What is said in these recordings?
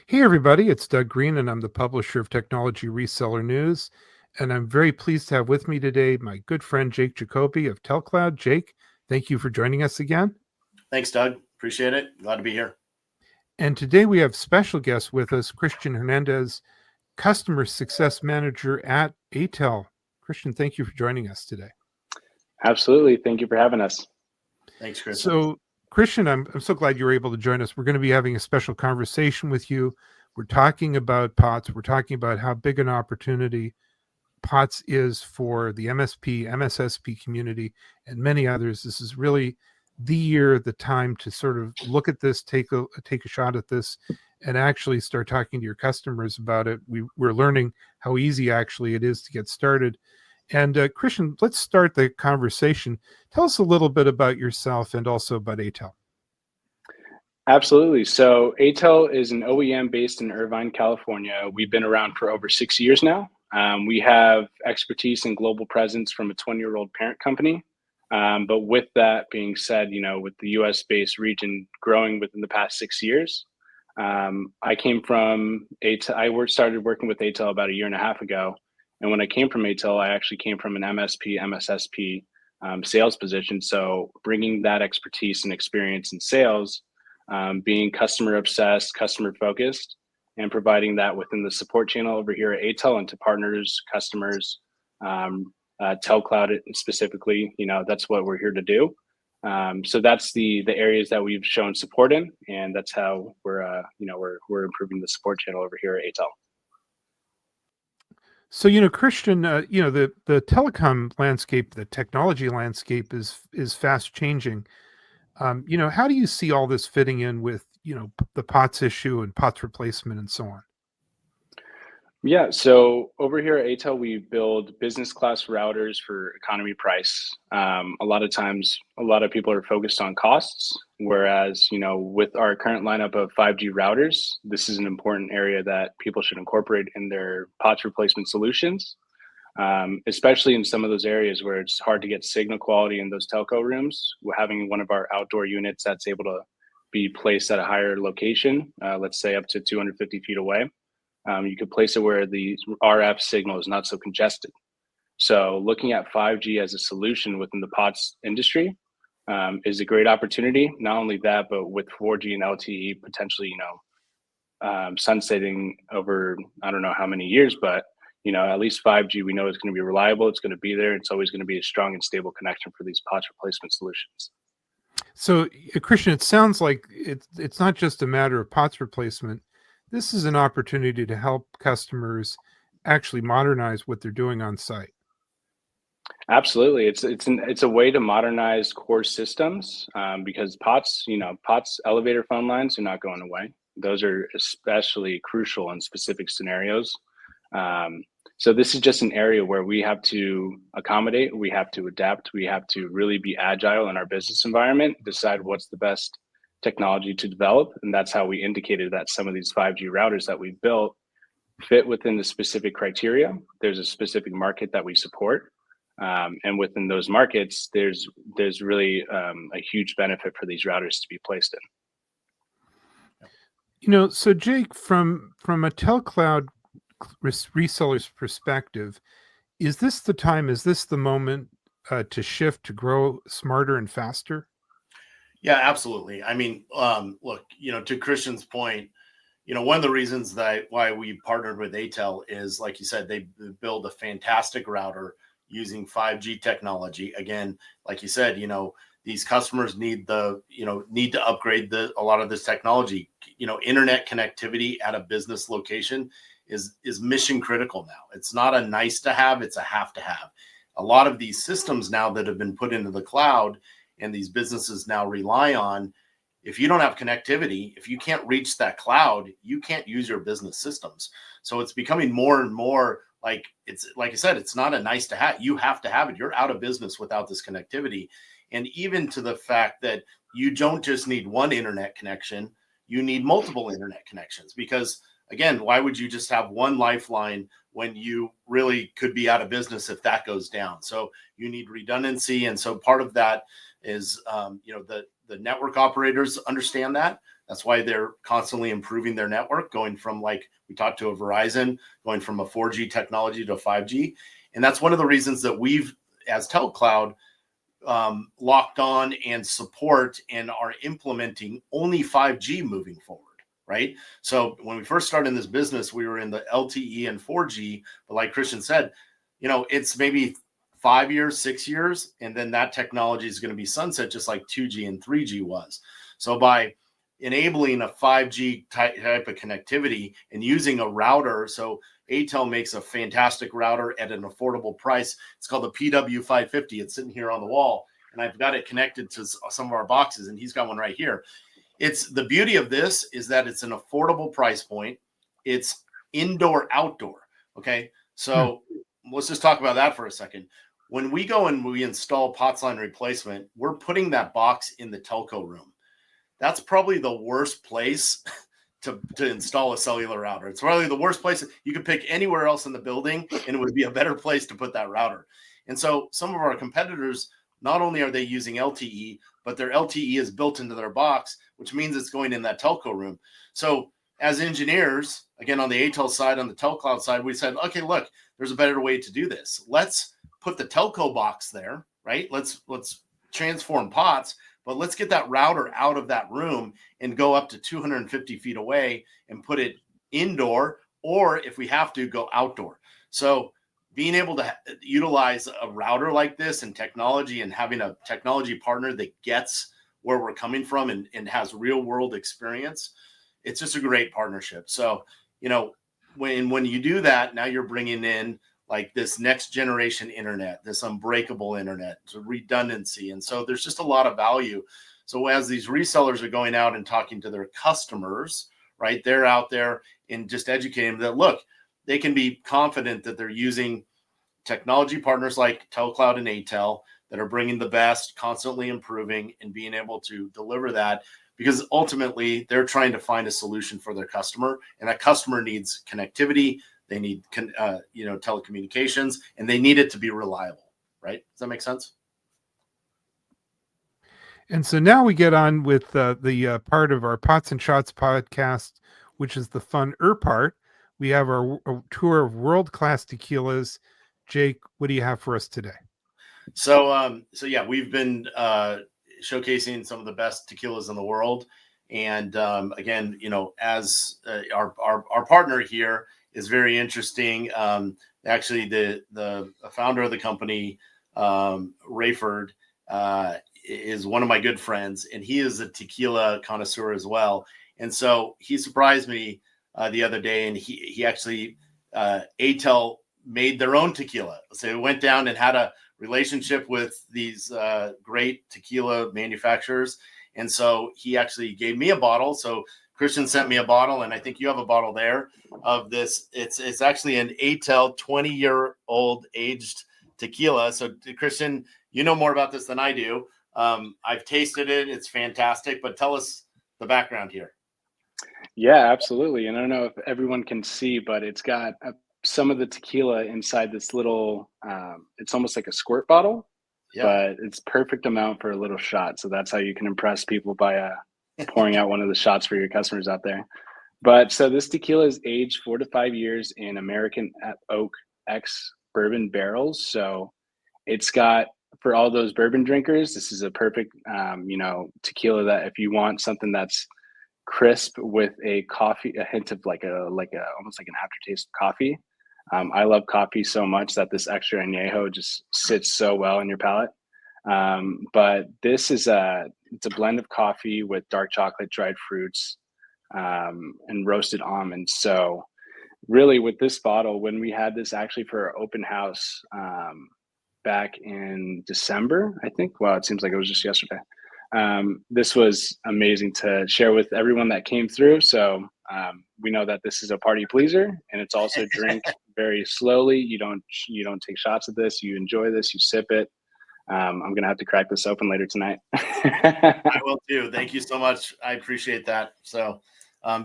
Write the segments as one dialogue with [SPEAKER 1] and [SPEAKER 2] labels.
[SPEAKER 1] Hey, everybody, it's Doug Green, and I'm the publisher of Technology Reseller News. And I'm very pleased to have with me today my good friend Jake Jacoby of TELCLOUD. Jake, thank you for joining us again.
[SPEAKER 2] Thanks, Doug. Appreciate it. Glad to be here.
[SPEAKER 1] And today we have special guest with us, Christian Hernandez, Customer Success Manager at ATEL. Christian, thank you for joining us today.
[SPEAKER 3] Absolutely. Thank you for having us.
[SPEAKER 2] Thanks, Chris.
[SPEAKER 1] So, Christian, I'm so glad you're able to join us. We're going to be having a special conversation with you. We're talking about POTS. We're talking about how big an opportunity POTS is for the MSP, MSSP community, and many others. This is really the year, the time to sort of look at this, take a shot at this, and actually start talking to your customers about it. We're learning how easy actually it is to get started. And Christian, let's start the conversation. Tell us a little bit about yourself and also about ATEL.
[SPEAKER 3] Absolutely. So ATEL is an OEM based in Irvine, California. We've been around for over 6 years now. We have expertise and global presence from a 20-year-old parent company. But with that being said, with the US-based region growing within the past 6 years, I came from ATEL. I started working with ATEL about 1.5 years ago. And when I came from ATEL, I actually came from an MSP, MSSP sales position. So bringing that expertise and experience in sales, being customer obsessed, customer focused, and providing that within the support channel over here at ATEL and to partners, customers, TELCLOUD specifically, that's what we're here to do. So that's the areas that we've shown support in, and that's how we're improving the support channel over here at ATEL.
[SPEAKER 1] So, Christian, the telecom landscape, the technology landscape is fast changing. How do you see all this fitting in with, the POTS issue and POTS replacement and so on?
[SPEAKER 3] Yeah, so over here at ATEL, we build business class routers for economy price. A lot of times, a lot of people are focused on costs, whereas, with our current lineup of 5G routers, this is an important area that people should incorporate in their POTS replacement solutions, especially in some of those areas where it's hard to get signal quality in those telco rooms. We're having one of our outdoor units that's able to be placed at a higher location, let's say up to 250 feet away. You could place it where the RF signal is not so congested. So looking at 5G as a solution within the POTS industry is a great opportunity. Not only that, but with 4G and LTE potentially, sunsetting over, I don't know how many years, but at least 5G, we know it's going to be reliable. It's going to be there. It's always going to be a strong and stable connection for these POTS replacement solutions.
[SPEAKER 1] So, Christian, it sounds like it's not just a matter of POTS replacement. This is an opportunity to help customers actually modernize what they're doing on site.
[SPEAKER 3] Absolutely, it's a way to modernize core systems because POTS elevator phone lines are not going away. Those are especially crucial in specific scenarios. So this is just an area where we have to accommodate, we have to adapt, we have to really be agile in our business environment, decide what's the best technology to develop. And that's how we indicated that some of these 5G routers that we built fit within the specific criteria. There's a specific market that we support. And within those markets, there's really a huge benefit for these routers to be placed
[SPEAKER 1] in. So Jake, from a TELCLOUD reseller's perspective, is this the time? Is this the moment to shift to grow smarter and faster?
[SPEAKER 2] Yeah, absolutely. I mean, look, to Christian's point, one of the reasons why we partnered with ATEL is, like you said, they build a fantastic router using 5G technology. Again, like you said, these customers need to upgrade a lot of this technology. Internet connectivity at a business location is mission critical now. It's not a nice to have, it's a have to have. A lot of these systems now that have been put into the cloud and these businesses now rely on, if you don't have connectivity, if you can't reach that cloud, you can't use your business systems. So it's becoming more and more like I said, it's not a nice to have. You have to have it. You're out of business without this connectivity. And even to the fact that you don't just need one internet connection, you need multiple internet connections, because again, why would you just have one lifeline when you really could be out of business if that goes down? So you need redundancy. And so part of that is, network operators understand that. That's why they're constantly improving their network, going from, like we talked to a Verizon, going from a 4G technology to 5G. And that's one of the reasons that we've, as TELCLOUD, locked on and support and are implementing only 5G moving forward, right? So when we first started in this business, we were in the LTE and 4G, but like Christian said, it's maybe 5 years, 6 years, and then that technology is going to be sunset, just like 2G and 3G was. So by enabling a 5G type of connectivity and using a router, so ATEL makes a fantastic router at an affordable price. It's called the PW550. It's sitting here on the wall, and I've got it connected to some of our boxes, and he's got one right here. It's the beauty of this is that it's an affordable price point. It's indoor, outdoor. Okay, so let's just talk about that for a second. When we go and we install POTS line replacement, we're putting that box in the telco room. That's probably the worst place to install a cellular router. It's probably the worst place. You could pick anywhere else in the building, and it would be a better place to put that router. And so some of our competitors, not only are they using LTE, but their LTE is built into their box, which means it's going in that telco room. So as engineers, again, on the ATEL side, on the TELCLOUD side, we said, okay, look, there's a better way to do this. Let's put the telco box there, right? Let's transform POTS, but let's get that router out of that room and go up to 250 feet away and put it indoor, or if we have to, go outdoor. So being able to utilize a router like this and technology, and having a technology partner that gets where we're coming from and has real world experience, it's just a great partnership. So, when you do that, now you're bringing in like this next generation internet, this unbreakable internet, it's a redundancy. And so there's just a lot of value. So as these resellers are going out and talking to their customers, right, they're out there and just educating them that, look, they can be confident that they're using technology partners like TELCLOUD and ATEL that are bringing the best, constantly improving, and being able to deliver that, because ultimately they're trying to find a solution for their customer, and that customer needs connectivity. They need, telecommunications, and they need it to be reliable, right? Does that make sense?
[SPEAKER 1] And so now we get on with the part of our Pots and Shots podcast, which is the fun-er part. We have our tour of world-class tequilas. Jake, what do you have for us today?
[SPEAKER 2] So yeah, we've been showcasing some of the best tequilas in the world. And again, as our partner here is very interesting. Actually, the founder of the company, Rayford, is one of my good friends, and he is a tequila connoisseur as well. And so he surprised me the other day, and he actually, ATEL made their own tequila. So he went down and had a relationship with these great tequila manufacturers. And so he actually gave me a bottle. So Christian sent me a bottle, and I think you have a bottle there of this. It's actually an ATEL 20-year-old aged tequila. So Christian, you know more about this than I do. I've tasted it. It's fantastic. But tell us the background here.
[SPEAKER 3] Yeah, absolutely. And I don't know if everyone can see, but it's got some of the tequila inside this little, it's almost like a squirt bottle, but it's perfect amount for a little shot. So that's how you can impress people by pouring out one of the shots for your customers out there. But so this tequila is aged 4 to 5 years in American oak X bourbon barrels. So it's got, for all those bourbon drinkers, this is a perfect, tequila that if you want something that's crisp with a coffee, a hint of like a almost like an aftertaste of coffee. I love coffee so much that this extra añejo just sits so well in your palate. But this is it's a blend of coffee with dark chocolate, dried fruits, and roasted almonds. So really with this bottle, when we had this actually for our open house back in December, I think, well, it seems like it was just yesterday. This was amazing to share with everyone that came through. So we know that this is a party pleaser, and it's also drink very slowly. You don't take shots of this. You enjoy this. You sip it. I'm gonna have to crack this open later tonight.
[SPEAKER 2] I will too. Thank you so much. I appreciate that. So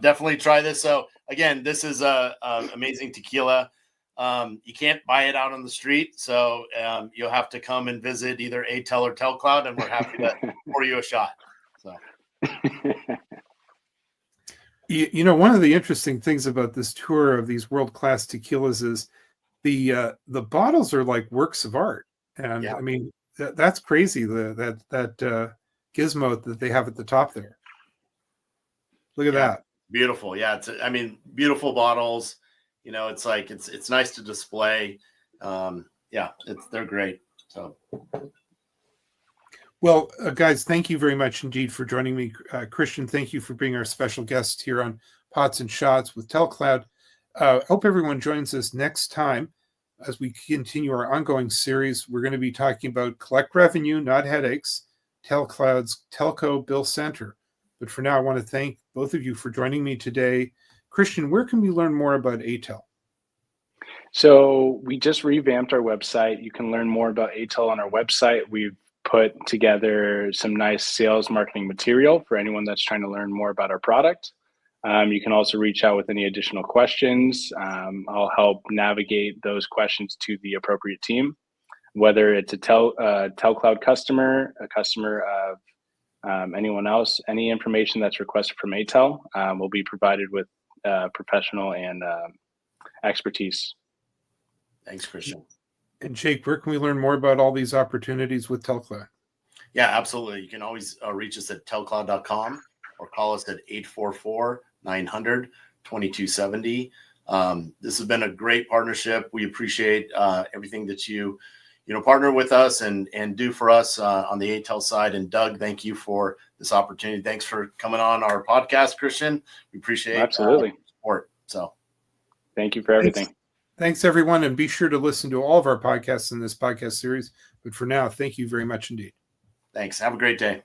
[SPEAKER 2] definitely try this. So again, this is a amazing tequila. You can't buy it out on the street, so you'll have to come and visit either ATEL or TELCLOUD, and we're happy to pour you a shot. So
[SPEAKER 1] One of the interesting things about this tour of these world-class tequilas is the bottles are like works of art. And
[SPEAKER 2] yeah.
[SPEAKER 1] I mean, that's crazy. That gizmo that they have at the top there. Look at that.
[SPEAKER 2] Beautiful. Yeah. Beautiful bottles. It's like, it's nice to display. They're great. So.
[SPEAKER 1] Well, guys, thank you very much indeed for joining me. Christian, thank you for being our special guest here on Pots and Shots with TELCLOUD. Hope everyone joins us next time as we continue our ongoing series. We're going to be talking about collect revenue, not headaches, TELCLOUD's Telco Bill Center. But for now, I want to thank both of you for joining me today. Christian, where can we learn more about ATEL?
[SPEAKER 3] So we just revamped our website. You can learn more about ATEL on our website. We've put together some nice sales marketing material for anyone that's trying to learn more about our product. You can also reach out with any additional questions. I'll help navigate those questions to the appropriate team, whether it's a TELCLOUD customer, a customer of anyone else. Any information that's requested from ATEL will be provided with professional and expertise.
[SPEAKER 2] Thanks, Christian.
[SPEAKER 1] And Jake, where can we learn more about all these opportunities with TELCLOUD?
[SPEAKER 2] Yeah, absolutely. You can always reach us at telcloud.com or call us at 844-900-2270. This has been a great partnership. We appreciate everything that you partner with us and do for us on the ATEL side. And Doug, thank you for this opportunity. Thanks for coming on our podcast, Christian. We appreciate
[SPEAKER 3] absolutely
[SPEAKER 2] support. So
[SPEAKER 3] thank you for everything.
[SPEAKER 1] Thanks, everyone. And be sure to listen to all of our podcasts in this podcast series. But for now, thank you very much indeed.
[SPEAKER 2] Thanks. Have a great day.